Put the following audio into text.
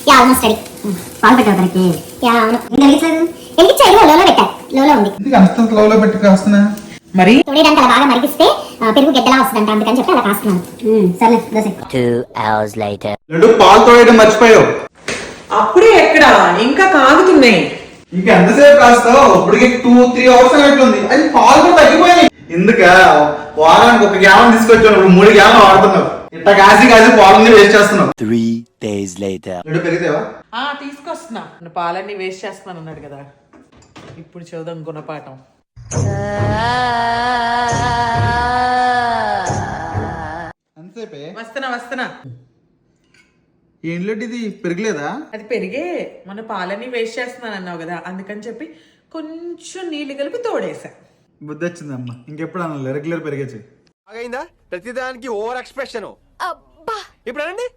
Yeah almost ready. పాలు పెట్టావు తనకి? యా అవును. వెలిగించలేదు, లోలో పెట్టా. లోలో ఉంది. ఇది అంత లోలో పెట్టి కాస్తున్నా మరి తోడేదానికి అలా బాగా మరిగిస్తే పెరుగు గడ్డలా వస్తుందంట, అందుకని చెప్పి అలా కాస్తున్నాను. సరే దోశ. 2 hours later. లడ్డు పాలు తోడేయడం మర్చిపోయావు. అప్పుడే ఎక్కడ, ఇంకా కాగుతున్నాయి. ఇంకా ఎంతసేపు కాస్తావు? ఇప్పటికి 2-3 hours అయినట్లుంది. అది పాలు కూడా తగ్గిపోయాయి. ఎందుక వారానికి 1 gallon తీసుకొచ్చాను, ఇప్పుడు 3 gallon వాడుతున్నావు. ఇట్లా కాసి పాలని వేస్ట్ చేస్తున్నావు. 3 days later. లడ్డు పెరిగితేవా? తీసుకొస్తున్నా. పాలన్నీ వేస్ట్ చేస్తున్నాను అన్నాడు కదా, ఇప్పుడు చూద్దాం గుణపాఠం. ఎంతసేపే? వస్తున్నా. ఏం లడ్డు ఇది పెరగలేదా? అది పెరిగే, మన పాలన్నీ వేస్ట్ చేస్తున్నాను అన్నావు కదా, అందుకని చెప్పి కొంచెం నీళ్లు కలిపి తోడేసా. బుద్ధి వచ్చిందమ్మా, ఇంకెప్పుడు అన్న రెగ్యులర్ పెరిగేసి. ప్రతిదానికి ఓవర్ ఎక్స్ప్రెషన్. ఇప్పుడు అనండి.